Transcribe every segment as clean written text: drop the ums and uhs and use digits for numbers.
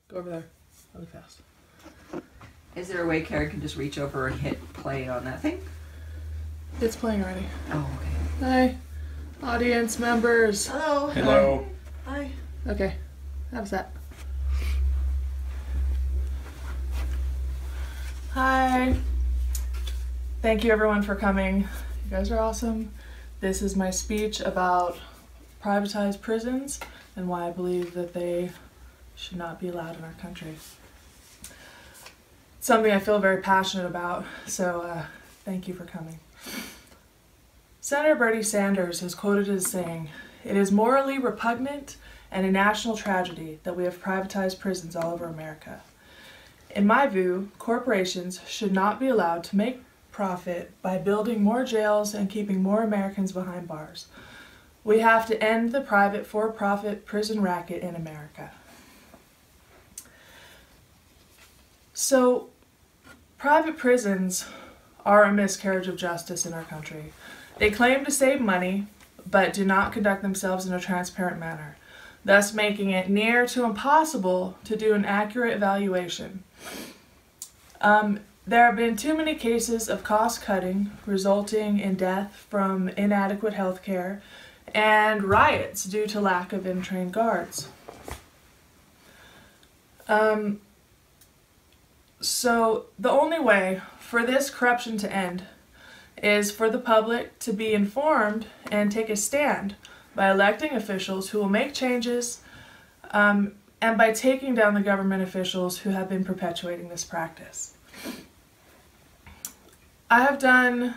Go over there really fast. Is there a way Karen can just reach over and hit play on that thing? It's playing already. Oh, okay. Hi, audience members. Hello. Hello. Hi. Okay, how's that? Hi. Thank you everyone for coming. You guys are awesome. This is my speech about privatized prisons and why I believe that they should not be allowed in our country. It's something I feel very passionate about, so thank you for coming. Senator Bernie Sanders is quoted as saying, "It is morally repugnant and a national tragedy that we have privatized prisons all over America. In my view, corporations should not be allowed to make profit by building more jails and keeping more Americans behind bars. We have to end the private for-profit prison racket in America." So, private prisons are a miscarriage of justice in our country. They claim to save money, but do not conduct themselves in a transparent manner, thus making it near to impossible to do an accurate evaluation. There have been too many cases of cost-cutting resulting in death from inadequate health care and riots due to lack of in-trained guards. So the only way for this corruption to end is for the public to be informed and take a stand by electing officials who will make changes and by taking down the government officials who have been perpetuating this practice. I have done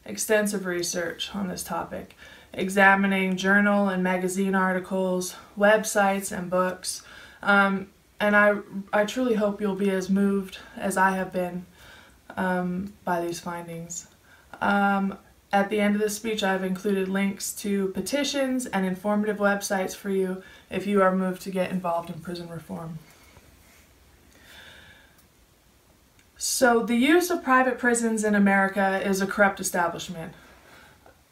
extensive research on this topic, examining journal and magazine articles, websites, and books. And I truly hope you'll be as moved as I have been by these findings. At the end of the speech, I've included links to petitions and informative websites for you if you are moved to get involved in prison reform. So the use of private prisons in America is a corrupt establishment.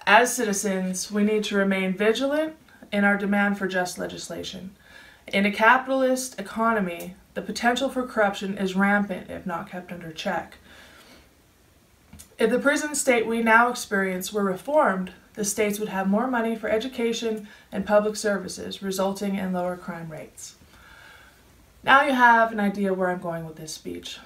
As citizens, we need to remain vigilant in our demand for just legislation. In a capitalist economy, the potential for corruption is rampant if not kept under check. If the prison state we now experience were reformed, the states would have more money for education and public services, resulting in lower crime rates. Now you have an idea where I'm going with this speech.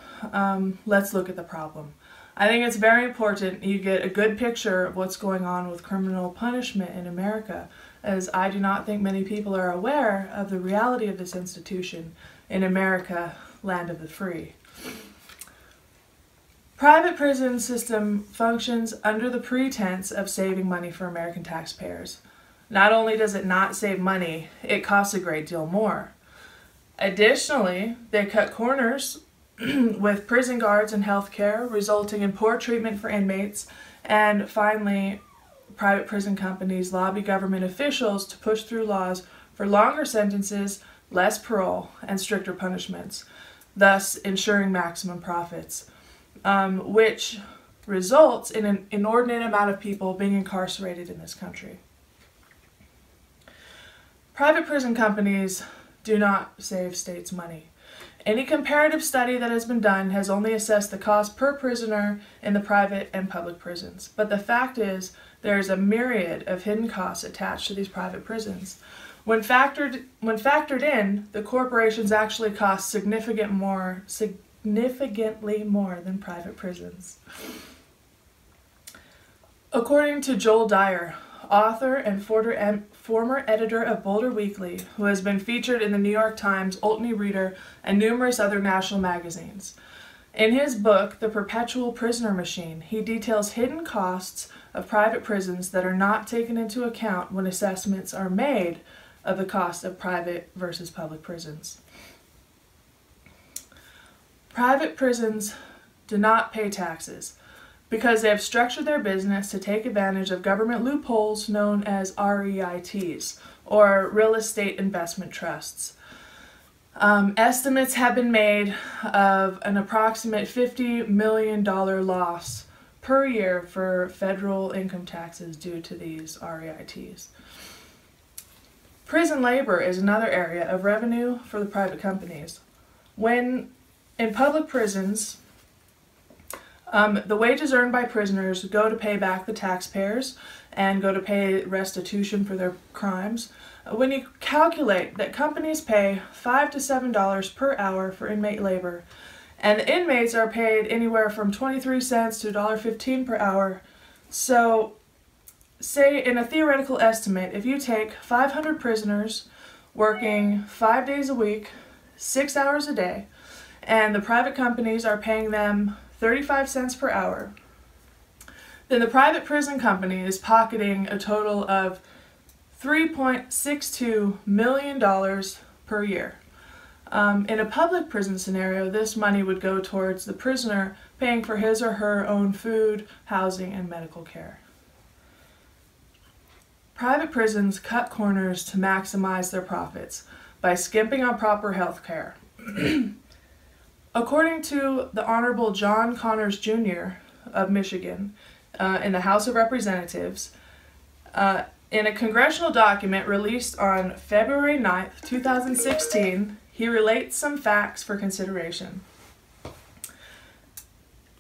Let's look at the problem. I think it's very important you get a good picture of what's going on with criminal punishment in America, as I do not think many people are aware of the reality of this institution in America, land of the free. Private prison system functions under the pretense of saving money for American taxpayers. Not only does it not save money, it costs a great deal more. Additionally, they cut corners with prison guards and health care, resulting in poor treatment for inmates. And finally, private prison companies lobby government officials to push through laws for longer sentences, less parole, and stricter punishments, thus ensuring maximum profits, which results in an inordinate amount of people being incarcerated in this country. Private prison companies do not save states money. Any comparative study that has been done has only assessed the cost per prisoner in the private and public prisons. But the fact is, there is a myriad of hidden costs attached to these private prisons. When factored in, the corporations actually cost significantly more than private prisons. According to Joel Dyer, author and former editor of Boulder Weekly, who has been featured in the New York Times, Olney Reader, and numerous other national magazines. In his book, The Perpetual Prisoner Machine, he details hidden costs of private prisons that are not taken into account when assessments are made of the cost of private versus public prisons. Private prisons do not pay taxes because they have structured their business to take advantage of government loopholes known as REITs, or real estate investment trusts. Estimates have been made of an approximate $50 million loss per year for federal income taxes due to these REITs. Prison labor is another area of revenue for the private companies. When in public prisons, the wages earned by prisoners go to pay back the taxpayers and go to pay restitution for their crimes. When you calculate that companies pay $5 to $7 per hour for inmate labor, and the inmates are paid anywhere from 23 cents to $1.15 per hour, so say in a theoretical estimate, if you take 500 prisoners working 5 days a week, 6 hours a day, and the private companies are paying them 35 cents per hour, then the private prison company is pocketing a total of $3.62 million per year. In a public prison scenario, this money would go towards the prisoner paying for his or her own food, housing, and medical care. Private prisons cut corners to maximize their profits by skimping on proper health care. According to the Honorable John Connors Jr. of Michigan in the House of Representatives, in a congressional document released on February 9th, 2016, he relates some facts for consideration.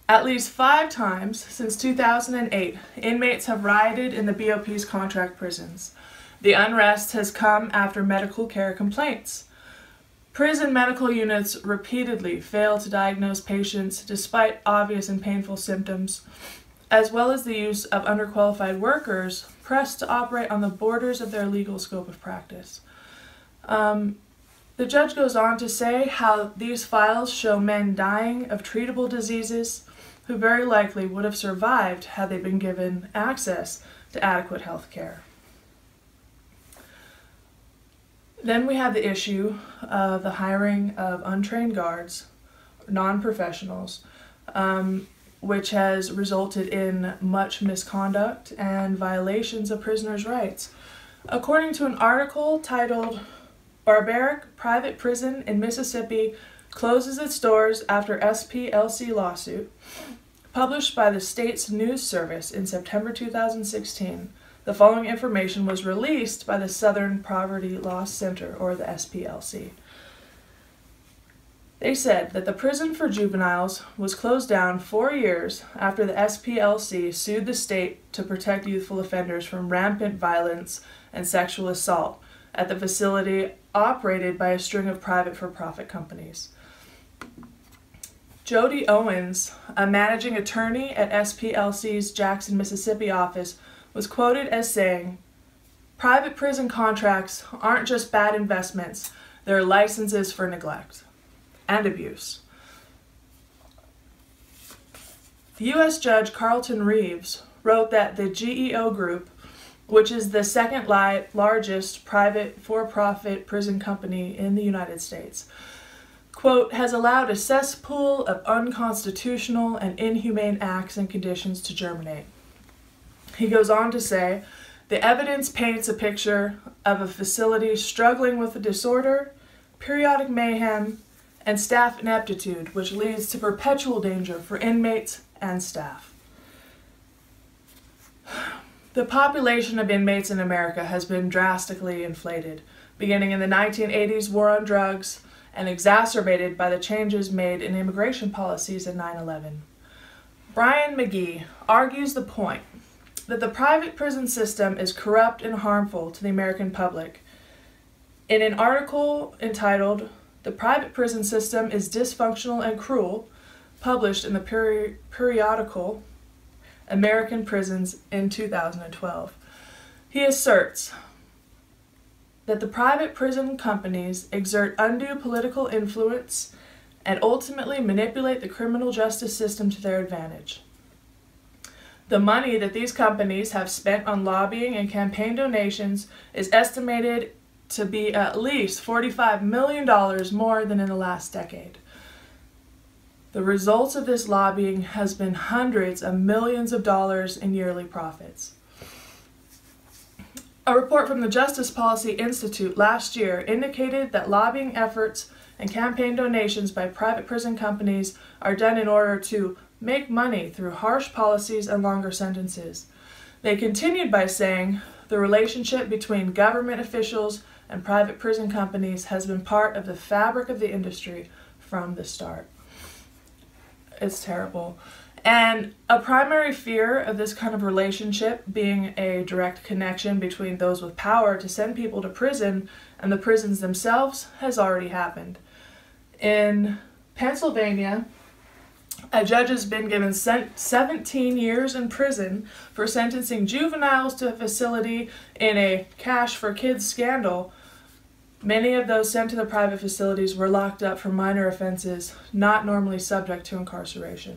At least 5 times since 2008, inmates have rioted in the BOP's contract prisons. The unrest has come after medical care complaints. Prison medical units repeatedly fail to diagnose patients despite obvious and painful symptoms, as well as the use of underqualified workers pressed to operate on the borders of their legal scope of practice. The judge goes on to say how these files show men dying of treatable diseases who very likely would have survived had they been given access to adequate health care. Then we have the issue of the hiring of untrained guards, non-professionals, which has resulted in much misconduct and violations of prisoners' rights. According to an article titled "Barbaric Private Prison in Mississippi Closes Its Doors After SPLC Lawsuit," published by the state's news service in September 2016, the following information was released by the Southern Poverty Law Center, or the SPLC. They said that the prison for juveniles was closed down 4 years after the SPLC sued the state to protect youthful offenders from rampant violence and sexual assault at the facility operated by a string of private for-profit companies. Jody Owens, a managing attorney at SPLC's Jackson, Mississippi office, was quoted as saying, "Private prison contracts aren't just bad investments, they're licenses for neglect and abuse." The U.S. Judge Carlton Reeves wrote that the GEO Group, which is the second largest private for-profit prison company in the United States, quote, "has allowed a cesspool of unconstitutional and inhumane acts and conditions to germinate." He goes on to say, "The evidence paints a picture of a facility struggling with a disorder, periodic mayhem, and staff ineptitude, which leads to perpetual danger for inmates and staff." The population of inmates in America has been drastically inflated, beginning in the 1980s war on drugs and exacerbated by the changes made in immigration policies in 9/11. Brian McGee argues the point that the private prison system is corrupt and harmful to the American public in an article entitled "The Private Prison System is Dysfunctional and Cruel," published in the periodical American Prisons in 2012. He asserts that the private prison companies exert undue political influence and ultimately manipulate the criminal justice system to their advantage. The money that these companies have spent on lobbying and campaign donations is estimated to be at least $45 million more than in the last decade. The results of this lobbying has been hundreds of millions of dollars in yearly profits. A report from the Justice Policy Institute last year indicated that lobbying efforts and campaign donations by private prison companies are done in order to make money through harsh policies and longer sentences. They continued by saying, "The relationship between government officials and private prison companies has been part of the fabric of the industry from the start. It's terrible. And a primary fear of this kind of relationship being a direct connection between those with power to send people to prison and the prisons themselves has already happened. In Pennsylvania, a judge has been given 17 years in prison for sentencing juveniles to a facility in a cash for kids scandal. Many of those sent to the private facilities were locked up for minor offenses not normally subject to incarceration.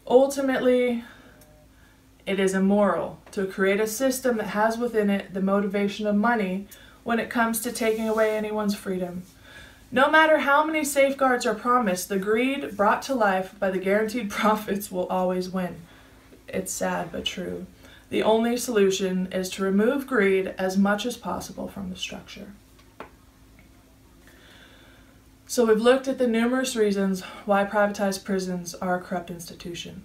Ultimately, it is immoral to create a system that has within it the motivation of money when it comes to taking away anyone's freedom. No matter how many safeguards are promised, the greed brought to life by the guaranteed profits will always win. It's sad but true. The only solution is to remove greed as much as possible from the structure. So we've looked at the numerous reasons why privatized prisons are a corrupt institution.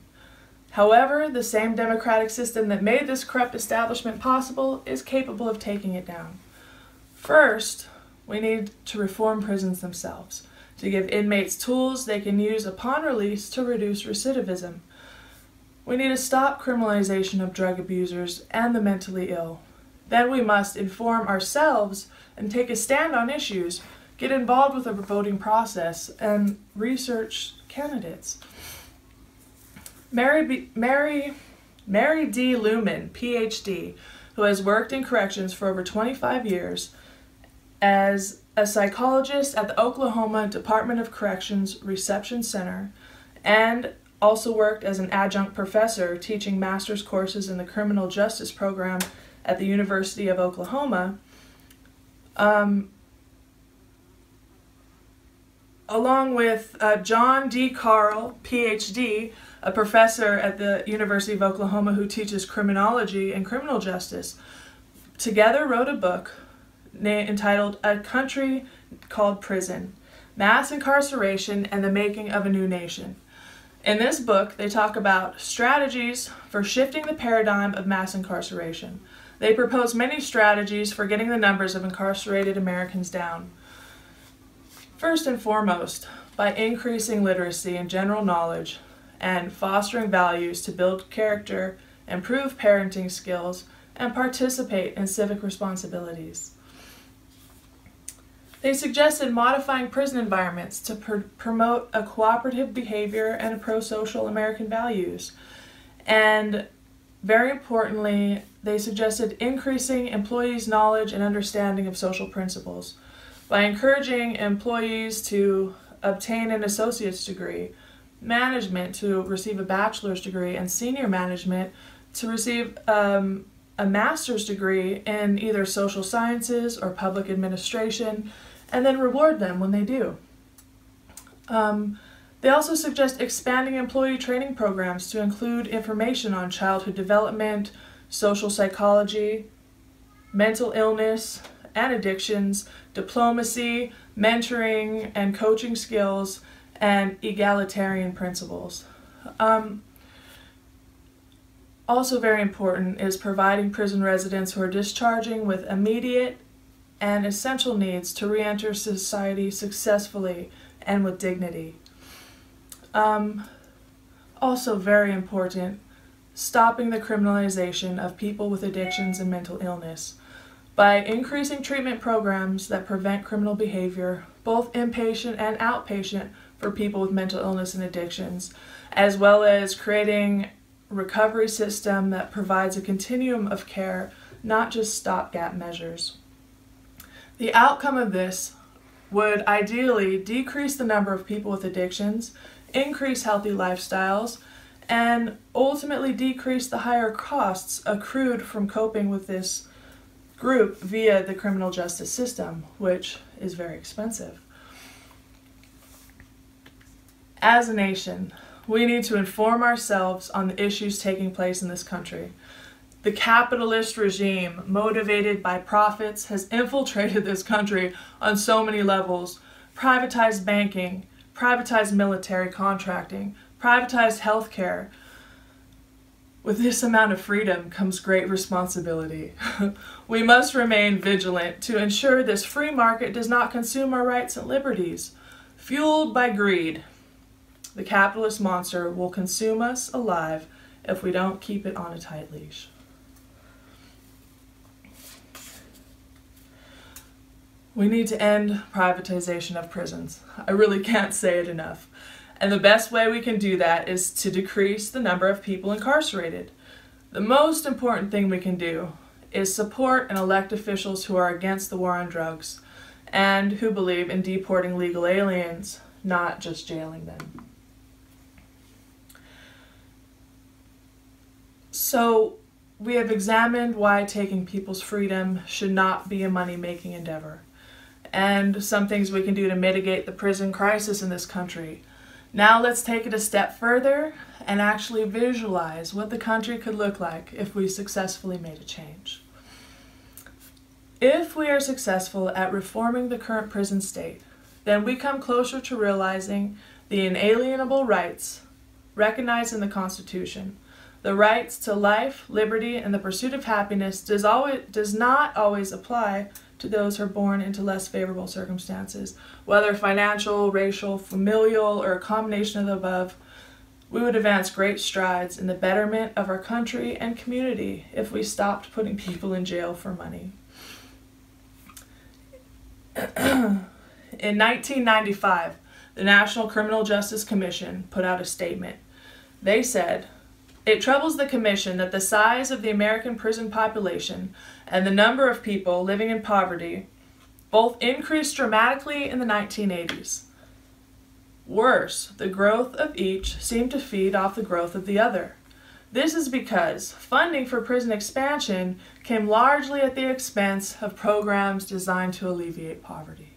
However, the same democratic system that made this corrupt establishment possible is capable of taking it down. First, we need to reform prisons themselves, to give inmates tools they can use upon release to reduce recidivism. We need to stop criminalization of drug abusers and the mentally ill. Then we must inform ourselves and take a stand on issues, get involved with the voting process, and research candidates. Mary D. Luman, PhD, who has worked in corrections for over 25 years as a psychologist at the Oklahoma Department of Corrections Reception Center, and also worked as an adjunct professor teaching master's courses in the criminal justice program at the University of Oklahoma, along with John D. Carl, PhD, a professor at the University of Oklahoma who teaches criminology and criminal justice, together wrote a book entitled A Country Called Prison: Mass Incarceration and the Making of a New Nation. In this book, they talk about strategies for shifting the paradigm of mass incarceration. They propose many strategies for getting the numbers of incarcerated Americans down. First and foremost, by increasing literacy and general knowledge and fostering values to build character, improve parenting skills, and participate in civic responsibilities. They suggested modifying prison environments to promote a cooperative behavior and pro-social American values. And very importantly, they suggested increasing employees' knowledge and understanding of social principles by encouraging employees to obtain an associate's degree, management to receive a bachelor's degree, and senior management to receive a master's degree in either social sciences or public administration, and then reward them when they do. They also suggest expanding employee training programs to include information on childhood development, social psychology, mental illness and addictions, diplomacy, mentoring and coaching skills, and egalitarian principles. Also very important is providing prison residents who are discharging with immediate and essential needs to re-enter society successfully and with dignity. Also very important, stopping the criminalization of people with addictions and mental illness by increasing treatment programs that prevent criminal behavior, both inpatient and outpatient, for people with mental illness and addictions, as well as creating a recovery system that provides a continuum of care, not just stopgap measures. The outcome of this would ideally decrease the number of people with addictions, increase healthy lifestyles, and ultimately decrease the higher costs accrued from coping with this group via the criminal justice system, which is very expensive. As a nation, we need to inform ourselves on the issues taking place in this country. The capitalist regime, motivated by profits, has infiltrated this country on so many levels. Privatized banking, privatized military contracting, privatized healthcare. With this amount of freedom comes great responsibility. We must remain vigilant to ensure this free market does not consume our rights and liberties. Fueled by greed, the capitalist monster will consume us alive if we don't keep it on a tight leash. We need to end privatization of prisons. I really can't say it enough. And the best way we can do that is to decrease the number of people incarcerated. The most important thing we can do is support and elect officials who are against the war on drugs and who believe in deporting legal aliens, not just jailing them. So, we have examined why taking people's freedom should not be a money-making endeavor, and some things we can do to mitigate the prison crisis in this country. Now let's take it a step further and actually visualize what the country could look like if we successfully made a change. If we are successful at reforming the current prison state, then we come closer to realizing the inalienable rights recognized in the Constitution. The rights to life, liberty, and the pursuit of happiness does not always apply to those who are born into less favorable circumstances, whether financial, racial, familial, or a combination of the above. We would advance great strides in the betterment of our country and community if we stopped putting people in jail for money. In 1995, the National Criminal Justice Commission put out a statement. They said, "It troubles the Commission that the size of the American prison population and the number of people living in poverty both increased dramatically in the 1980s. Worse, the growth of each seemed to feed off the growth of the other. This is because funding for prison expansion came largely at the expense of programs designed to alleviate poverty.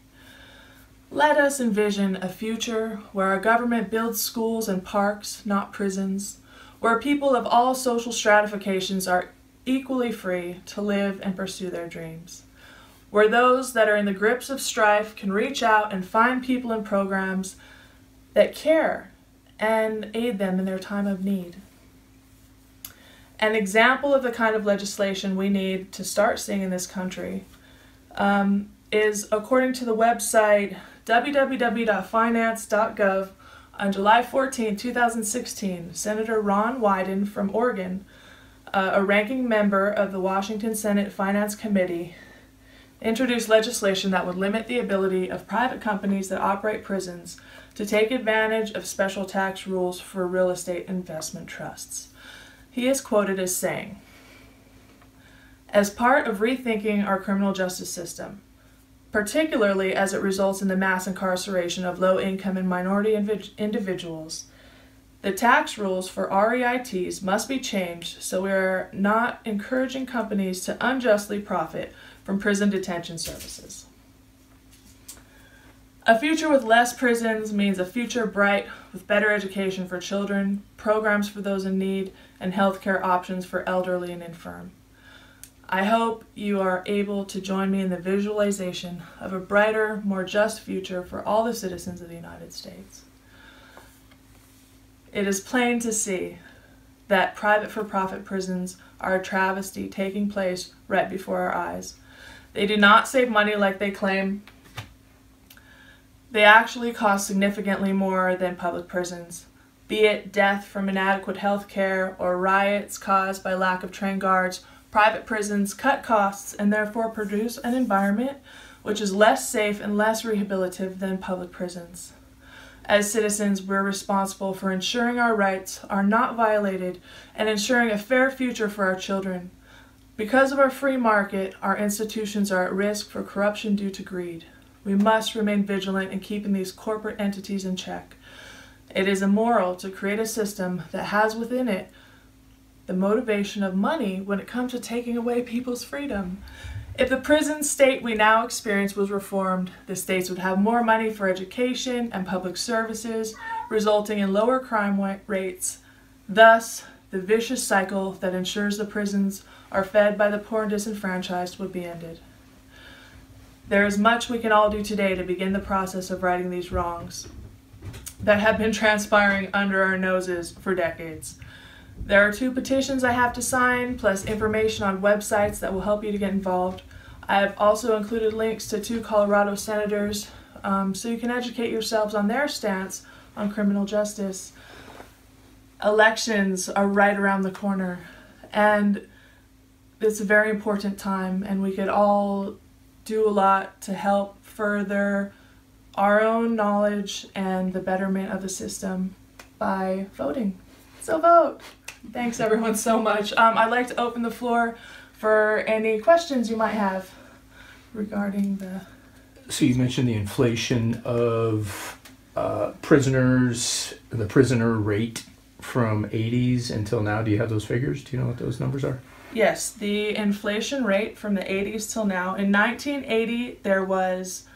Let us envision a future where our government builds schools and parks, not prisons, where people of all social stratifications are equally free to live and pursue their dreams, where those that are in the grips of strife can reach out and find people in programs that care and aid them in their time of need." An example of the kind of legislation we need to start seeing in this country is, according to the website www.finance.gov, on July 14, 2016, Senator Ron Wyden from Oregon, a ranking member of the Washington Senate Finance Committee, introduced legislation that would limit the ability of private companies that operate prisons to take advantage of special tax rules for real estate investment trusts. He is quoted as saying, "As part of rethinking our criminal justice system, particularly as it results in the mass incarceration of low-income and minority individuals, the tax rules for REITs must be changed so we are not encouraging companies to unjustly profit from prison detention services." A future with less prisons means a future bright with better education for children, programs for those in need, and healthcare options for elderly and infirm. I hope you are able to join me in the visualization of a brighter, more just future for all the citizens of the United States. It is plain to see that private for-profit prisons are a travesty taking place right before our eyes. They do not save money like they claim. They actually cost significantly more than public prisons, be it death from inadequate health care or riots caused by lack of trained guards. Private prisons cut costs and therefore produce an environment which is less safe and less rehabilitative than public prisons. As citizens, we're responsible for ensuring our rights are not violated and ensuring a fair future for our children. Because of our free market, our institutions are at risk for corruption due to greed. We must remain vigilant in keeping these corporate entities in check. It is immoral to create a system that has within it the motivation of money when it comes to taking away people's freedom. If the prison state we now experience was reformed, the states would have more money for education and public services, resulting in lower crime rates. Thus, the vicious cycle that ensures the prisons are fed by the poor and disenfranchised would be ended. There is much we can all do today to begin the process of righting these wrongs that have been transpiring under our noses for decades. There are 2 petitions I have to sign, plus information on websites that will help you to get involved. I have also included links to 2 Colorado senators, so you can educate yourselves on their stance on criminal justice. Elections are right around the corner, and it's a very important time, and we could all do a lot to help further our own knowledge and the betterment of the system by voting. So vote! Thanks everyone so much. I'd like to open the floor for any questions you might have regarding the... So you mentioned the inflation of prisoners, the prisoner rate from 80s until now. Do you have those figures? Do you know what those numbers are? Yes, the inflation rate from the 80s till now. In 1980, there was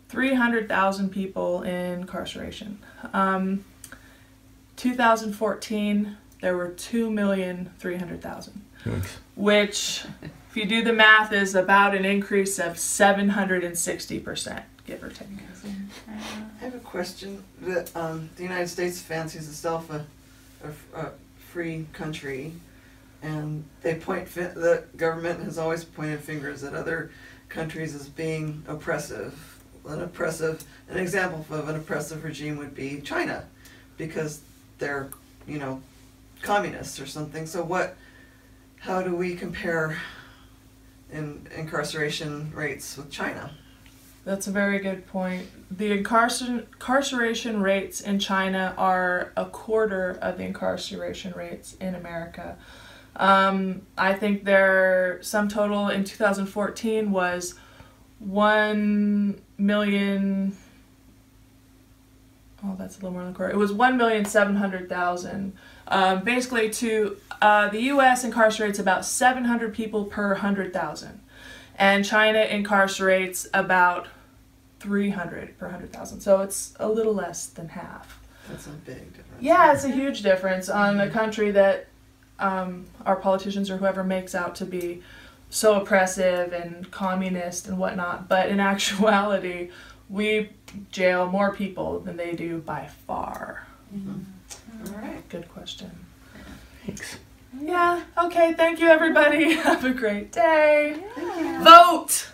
300,000 people in incarceration. 2014, there were 2,300,000, which, if you do the math, is about an increase of 760%, give or take. I have a question. The United States fancies itself a free country, and the government has always pointed fingers at other countries as being oppressive. An example of an oppressive regime would be China, because they're, communists or something. So how do we compare in incarceration rates with China? That's a very good point. The incarceration rates in China are a quarter of the incarceration rates in America. I think their sum total in 2014 was 1,000,000. Oh, that's a little more than a quarter. It was 1,700,000. Basically, the U.S. incarcerates about 700 people per 100,000. And China incarcerates about 300 per 100,000. So it's a little less than half. That's a big difference. Yeah, it's a huge difference on a country that our politicians or whoever makes out to be so oppressive and communist and whatnot. But in actuality, we jail more people than they do by far. Mm-hmm. All right. Good question. Thanks. Yeah, okay, thank you everybody. Have a great day. Thank you. Vote!